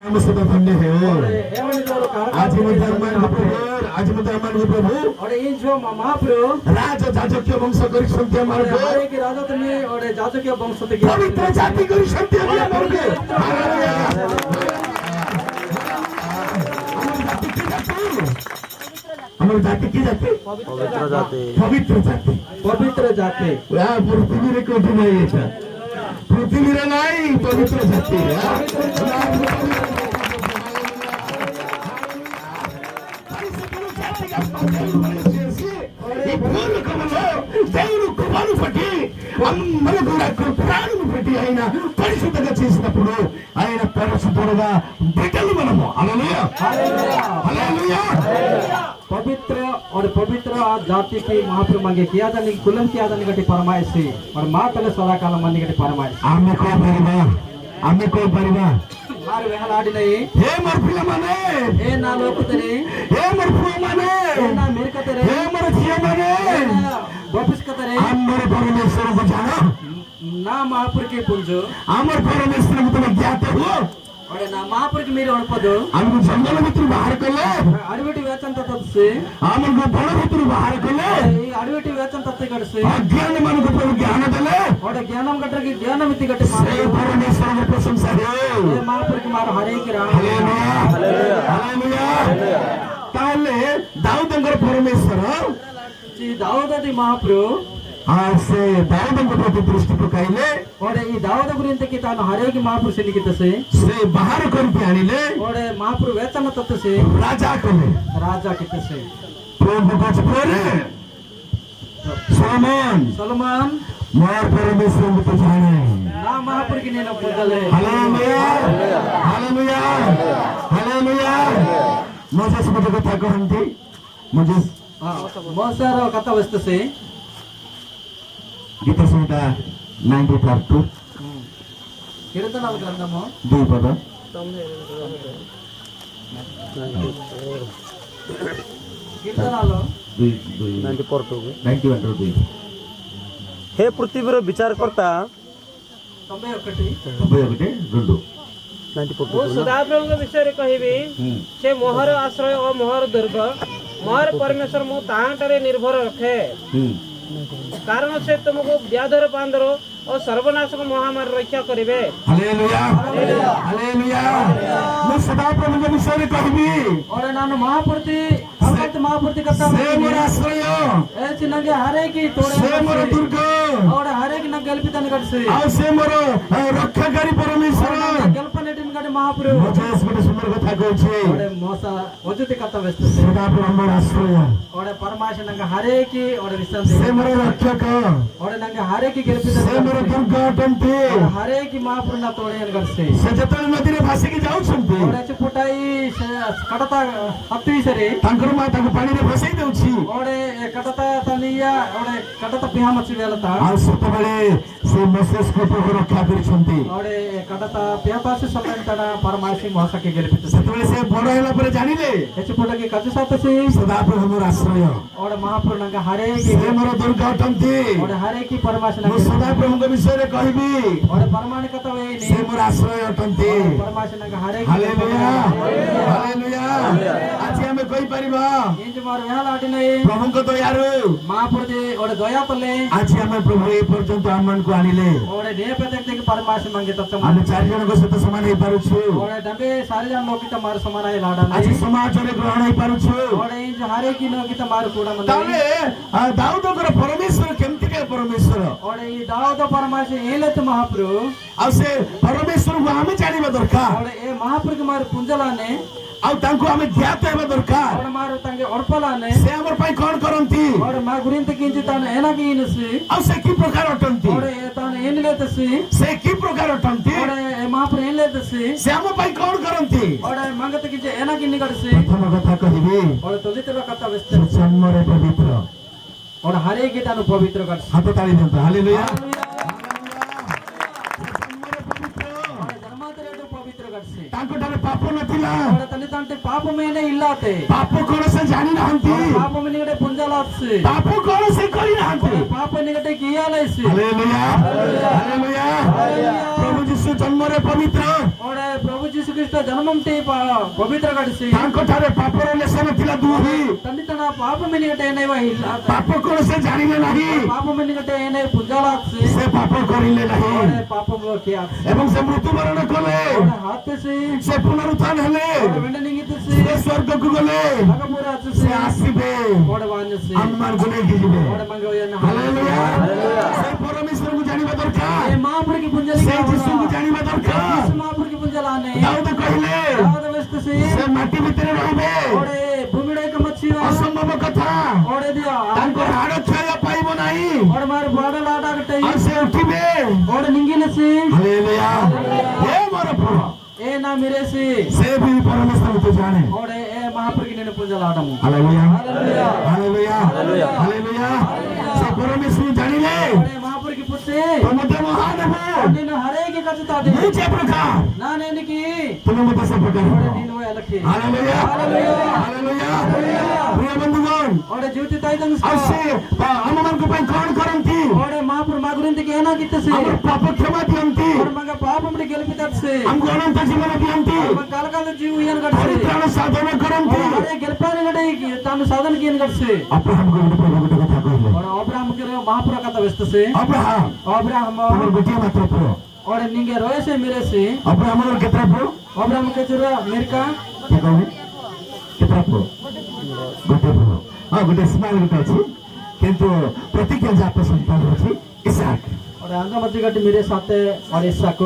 हम सदा धन्य है आज मुद्दामान प्रभु और इन जो महाप्रभु राज जाजकीय वंश करी संत्य मार्ग हरे की राजा तुम्ही और जाजकीय वंश ते पवित्र जाति करी संत्य मार्ग हमारी जाति की जाति पवित्र जाति पवित्र जाति पवित्र जाति यहाँ पृथ्वी रे कोठी नहीं है पृथ्वी रे नहीं पवित्र जाति దేవుడు కృపను పట్టి మన కూడా ప్రాణము పెట్టి ఆయన పరిశుద్ధంగా చేసినప్పుడు ఆయన పరిశుద్ధుడుగా బిడ్డలు మనము హల్లెలూయా హల్లెలూయా पवित्र और पवित्र जाति की महाप्रभु मांगे किया जाने की कुलम किया जाने की फरमाइश थी और माँ तले सदा काल मानने की फरमाइश हमें कोई परिवार मारे वह लाड़ी नहीं हे मरफिया माने हे ना लोग तेरे हे मरफिया माने हे ना मेरे का तेरे हे मरफिया माने वापस का तेरे हमारे परमेश्वर को जानो ना महापुर के पुंजो हमारे परमेश्वर को तुम ज्ञात हो और ना महापुर के मेरे अणपदो हमको जंगल में तुम बाहर कर ले अड़वेटी वेचन तत्व से हमको बड़े में तुम बाहर कर ले अड़वेटी वेचन तत्व कर से अज्ञान मन को प्रभु ज्ञान दले और ज्ञानम गटर की ज्ञानम इति गटे मार परमेश्वर की प्रशंसा है ये महापुर के मार हरे की राम हालेलुया हालेलुया ताले दाऊदंगर परमेश्वर जी दाऊद दी महाप्रभु से दाऊद को प्रति दृष्टि पकाइले और ये दाऊद गुरिंत की तान हरे की महापुर से लिखित से बाहर करके आनिले और महापुर वेतन तत्व से राजा कले राजा कित से प्रभु को छोड़े सलमान मोर परमेश्वर को जाने ना महापुर की नेनो पूजले हालेलुया हालेलुया हालेलुया मुझे सब कथा कहंती मुझे मोसर कथा वस्तु से गीत संहिता 90:2 कीर्तनाल ग्रंथमो 2 पद कीर्तनालो 91:2 हे पृथ्वीर विचार करता 91:2 सदाप्रभु विषय कहबी से मोहर आश्रय और मोहर दुर्ग मोहर परमेश्वर मु ताहांटारे निर्भर रखे कारण से तुमको व्याधर पांदर और सर्वनाशक महामारी रक्षा करिवे हालेलुया हालेलुया मैं सदा प्रभु के विषय में कहबी और नानु महापुरती भगत महापुरती कथा से मोर आश्रय ए चिन्नगे हरे की तोड़े से मोर दुर्ग और हरे की नगल्पित निकट से आ से मोर रक्षाकारी परमेश्वर गल्पनेटिन गड महाप्रभु मुझे इस बड़े सुंदर कथा कहै छै और मोसा वजुति कथा व्यस्त से सदा प्रभु मोर आश्रय और परमाश नंग हरे की और विश्रांति से मोर रक्षक और नंग हरे की गल्पित से मोर दुर्ग अटंती हरे की महापुर ना तोड़े निकट से से जतन नदी रे भासी के जाउ छंती और एच फुटाई कटता हत्ती सरी तांकर मा ताको पानी रे फसई देउछि और कटता तनिया और कटता पिहा मछि वेलता आ सत बेले से मोसेस को प्रभु रक्षा करि छंती और कटता पिहा पासे समय तडा परमाशी मोसा के गल्पित से सत बेले से बड़ हैला पर जानिले एच फुटा के कजु सात से सदा प्रभु मोर आश्रय और महापुर नंग हरे की से मोर दुर्ग अटंती और हरे की परमाश मो नंग सदा प्रभु के विषय रे कहबी और परमाणिकता वे से नहीं मोर आश्रय अटंती परमाश नंग हरे की हालेलुया हालेलुया आज हमें कहि परिबा इंज मार वेहा लाटी नहीं प्रभु को तो यारो महापुर दे और दया तले आज हमें प्रभु ए पर्यंत आमन को आनिले और ने प्रत्येक के परमाश मांगे तत्व हम चार जन को सहित समान हे पारु छु और डबे सारे जन लोग की तमार समान है लाडा आज नहीं समाज रे ग्रहण हे पारु छु और इंज हरे की नो की तमार कूड़ा मन ताले दाऊद को परमेश्वर केमति के परमेश्वर और ये दाऊद परमाश एलत महाप्रभु आ से परमेश्वर को हमें जानिबा दरकार और ए महाप्रभु के मार पुंजला ने आ तांको हमें ज्ञात हेबा दरकार और मार तांगे अड़पला ने से हमर पई कोन करंती और मा गुरिंत किंच तान एना की इनसे आ से की प्रकार अटंती और ए तान एन लेत से की प्रकार अटंती और ए महाप्रभु एन लेत से हम पई कोन करंती और मंगत किंच एना की निकट से प्रथम कथा कहिबी और तोलित कथा व्यस्त जन्म रे पवित्र और हरे की तानु पवित्र कर हाथ ताली देंतो हालेलुया जन्मांतर पवित्र कर से तांको ठारे पाप नथिला ओडे तनी तांटे पाप मेने इल्लाते पाप कोन से जानि नाहंती पाप में निकटे पुंजालात से पाप कोन से करि नाहंती पाप निकटे कियाले से हालेलुया हालेलुया प्रभु यीशु जन्म रे पवित्र ओडे प्रभु यीशु ख्रिस्ट जन्मम ते पवित्र गडसी तांको थारे पापर लेसन थिला दूही तनी तना पाप में निकटे नै वा इल्लाते पाप कोन से जानिले नाही पाप में निकटे नै पुंजालात से पाप करिले नाही ओडे पाप में किया एवं से मृत्युवरण कले ओडे हाथ से पुनरुत्थान हेले वेंडनिंग से स्वर्ग को गले लगपुरा से आसीबे ओडे वान्य से अनुमान को नहीं कीजिए ओडे मंगो यन हालेलुया से परमेश्वर को जानिबा दरकार ए महापुर की पुंजली से यीशु को जानिबा दरकार इस महापुर की पुंजलाने दाऊद कहले दाऊद व्यस्त से माटी भितर रहबे ओडे भूमिडे एक मच्छीवा असंभव कथा ओडे दिया तांको हाड़ छाया पाइबो नाही ओडे मार बाडा लाडा कटई और से उठिबे ओडे निंगिले से हालेलुया हे मोर प्रभु ए ना मेरे से भी परमेश्वर को जाने ओडे ए महापुर की ने पुंजलाडमु हालेलुया हालेलुया हालेलुया हालेलुया से परमेश्वर जानिले ओडे महापुर की पुत्ते तुमते महान हो निन हरे के कचता दे नीचे प्रकार ना ने की तुम मत सब प्रकार ओडे दिन वो अलखे हालेलुया हालेलुया हालेलुया प्रिय बंधुगण ओडे जीवित ताइदंग असे हम मन को कौन करंती ओडे महापुर मागुरिंद के एना किते से हम पाप क्षमा दियंती और मग पाप हमरे गेलपितात से हमको अनंत जीवन दियंती मग काल काल जीव यन गडसे परित्राण साधन करंती अरे गेलपाने गडे तानु साधन किन गडसे अब्राहम को प्रभु को कथा कहले और अब्राहम के महापुर कथा व्यस्त से अब्राहम हमर बेटिया मात्र प्रो और निंगे रोए से मेरे से अब्राहम और केतरा प्रो अब्राहम के चुरा मेरका के कहले केतरा प्रो गोटे प्रो हां गोटे स्माइल गोटे अछि किंतु प्रतिज्ञा जात संतान अछि इसहाक और आंगा मध्य गट मेरे साथे और इसहाक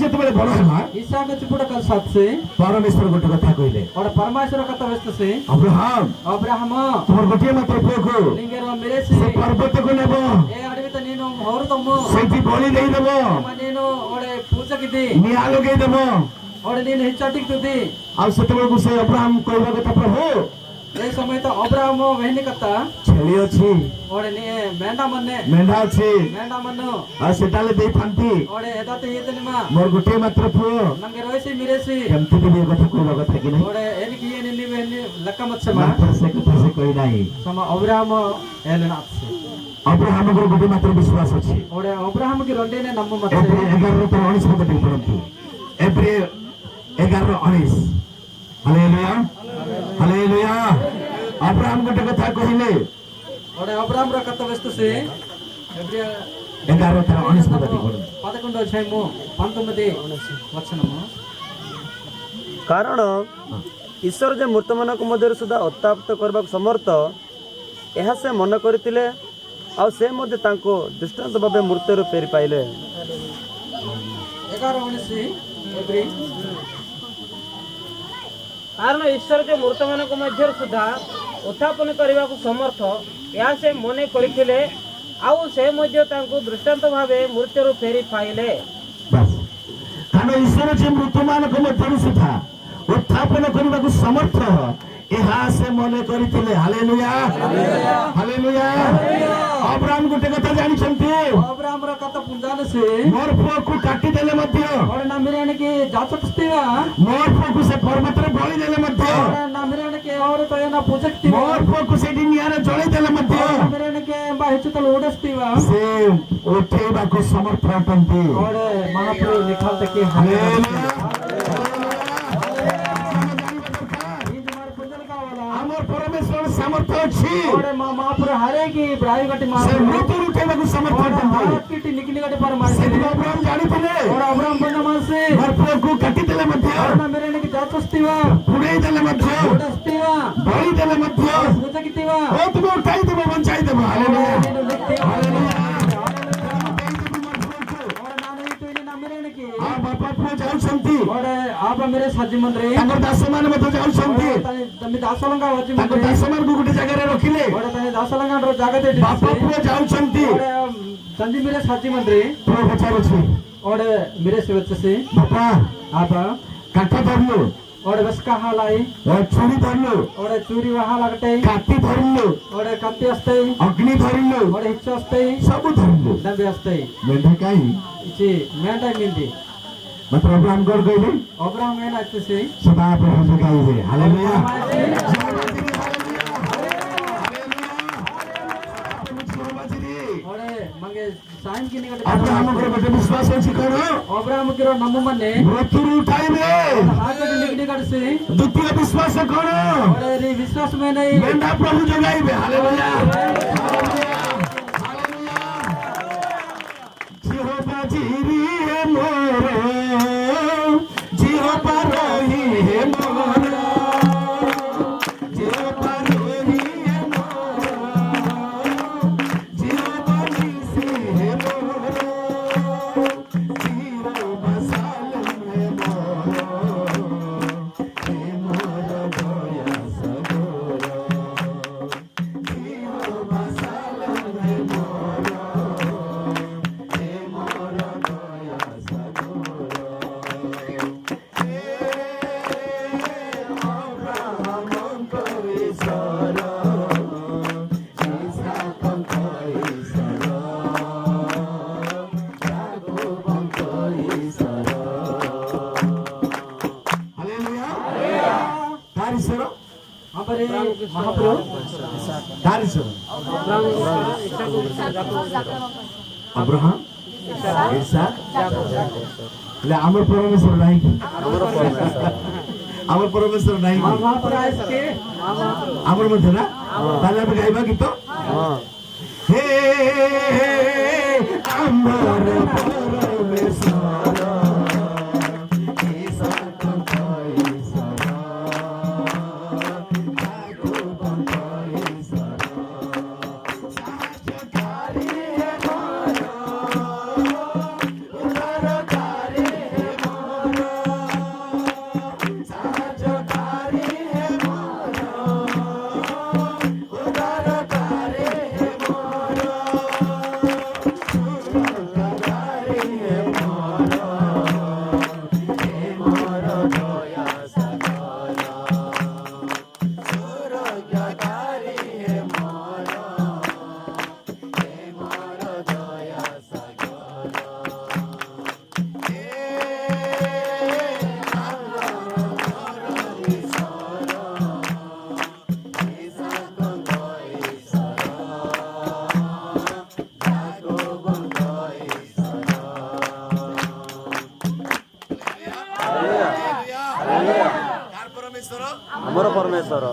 जते बेले बड़ हला इसहाक चुपड़ा कल साथ से परमेश्वर गोटे कथा कहले और परमेश्वर कथा व्यस्त से अब्राहम तुमर गोटे मात्र प्रो को निंगे रो मेरे से पर्वत को नेबो ए अडवित नीनु होर तम्मु सेठी बलि देई देबो मनेनु ओडे पूजा किदि निया लगे देबो और नीनु हिचाटिक तुदी आ सेते बेले से अब्राहम कहबा कथा प्रभु ए समय तो अब्राहम वेहनी कथा छेली अछि और ने मेंढा मन्ने मेंढा अछि मेंढा मन्नो आ सेटाले देई फांती और एदाते येतनि मा मोर गोटे मात्र पुओ नंगे रोइसी मिरेसी केमति दिबे कथा कहबा कथा कि नै और एन की ये निन्नी वेहनी लक्का मच्छमा मात्र से कथा से कहि नाही सम अब्राहम एलनाथ से अब्राहम को गोटे मात्र विश्वास अछि और अब्राहम की रोंडे ने नम्म मत एप्रिल 11 पर 19 पद टिक पड़ंतु एप्रिल 11:19 हालेलुया हालेलुया अब्राहम गोटे कथा कहिले और अब्राहम रा कथा व्यस्त से एप्रिल 11:19 पद टिक पड़ंतु 11 अध्यायము 19 वचनము कारण ईश्वर जे मूर्तमानक मध्य सुधा उत्ताप्त करबाक समर्थ ଏହା ସେ ମନ କରିଥିଲେ ଆଉ ସେ ମଧ୍ୟ ତାଙ୍କୁ ଦୃଷ୍ଟାନ୍ତ ଭାବେ ମୃତ୍ୟୁରୁ ଫେରି ପାଇଲେ 11:19 एप्रिल कारण ईश्वर जो मूर्त मानक मध्य सुधा उत्थापन करने को समर्थ या से मने करथिले आउ से मध्य तांको दृष्टांत भावे मृत्युरु फेरी पाइले बस कारण ईश्वर जे मृत्युमानक मध्य सुधा उत्थापन करने को समर्थ यहाँ से मने करथिले हालेलुया हालेलुया अब्राहम गोटे कथा जानि छंती अब्राहम रा कथा पुंजाने से मोर पुओ को काटी देले मध्य और नामिराने के जाचकस्तीवा मोर पुओ को से पर्वत रे बलि देले मध्य और नामिराने के और तो ना पूजकती मोर पुओ को से नियारे जळे देले मध्य नामिराने के बाहिचतल ओडस्तीवा से उठेबा को समर्थ अटंती और महाप्रभु लिखा तक के हालेलुया परमेश्वर सामर्थ्य अछि और महापुर हरे की ब्राई गटी मार से मृत्यु उठेबा को समर्थ अटंती की निकली गटी पर मार से अब्राहम जानि थिले और अब्राहम बंदा मार से मोर पुओ को काटी देले मध्य और नामिराने के जाचकस्तीवा पुड़े देले मध्य ओडस्तीवा बलि देले मध्य पूजकतीवा ओ तुम उठाई देबो बंचाई देबो हालेलुया हालेलुया आ बापा पुओ जाउ छंती और आप मेरे साजी मंत्री तांकर दास मान मत जाउ छंती तने दासलंगा वाची तांकर मंत्री दास मान को गुटे जगह रे रखिले और तने दासलंगा रो जगह दे बापा पुओ जाउ छंती और संजी मेरे साजी मंत्री पुओ बचारो छी और मेरे सेवक से बापा आप काटा धरलो और बस कहा लाई और छुरी धरलो और चूरी वहां लगते काटी धरलो और कत्ती असते अग्नि धरलो और हिच्च असते सब धरलो दंबे असते मेंढा काई जी मेंढा मिंदी मात्र अब्राहम गॉड कहले अब्राहम ಏನಾಗ್ತದೆ सदा प्रभु जगाइबे हालेलुया ಒಳ್ಳೆ ಮಂಗೆ ಸಾಯಂಕಿ ನಿಗಡಿ अब्राहम को बटे विश्वास अछि कोन अब्राहम किरो ನಮ್ಮ ಮನೆ मृत्यु उठाइबे ಹಾಕಿ ನಿಗಡಿ ಕಡಿಸಿ द्वितीय विश्वास कोन ಒಳ್ಳೆ ರೀ ವಿಶ್ವಾಸ में नहीं मेंढा प्रभु जगाइबे हालेलुया जिहोवा जीरी है मोर जिहोवा रही है मोर जिहोवा रही है मोर जिहोवा निसी है मोर जिहोवा सालम है मोर हे मोर दया सगोर जिहोवा सालम है मोर हे मोर दया सगोर अब्राहम करे सर इसहाक करे सर याकूब करे सर हालेलुया तारी सर हमारे महाप्रभु तारी सर अब्राहम इसहाक ले अमर परमेश्वर नहीं अमर परमेश्वर नहीं महाप्रभु इसके अमर मध्य ना ताले हम गाइबा गीत हे अमर परमेश्वर इसहाक कईसर याकूब कईसर साहसकारी है मोर उद्धारकारी है मोर साहसकारी है मोर उद्धारकारी है मोर सुरक्षाकारी है मोर हे मोर दया सगोर सुरक्षाकारी है मोर हे मोर दया सगोर हे ଆମର ପରମେଶ୍ୱର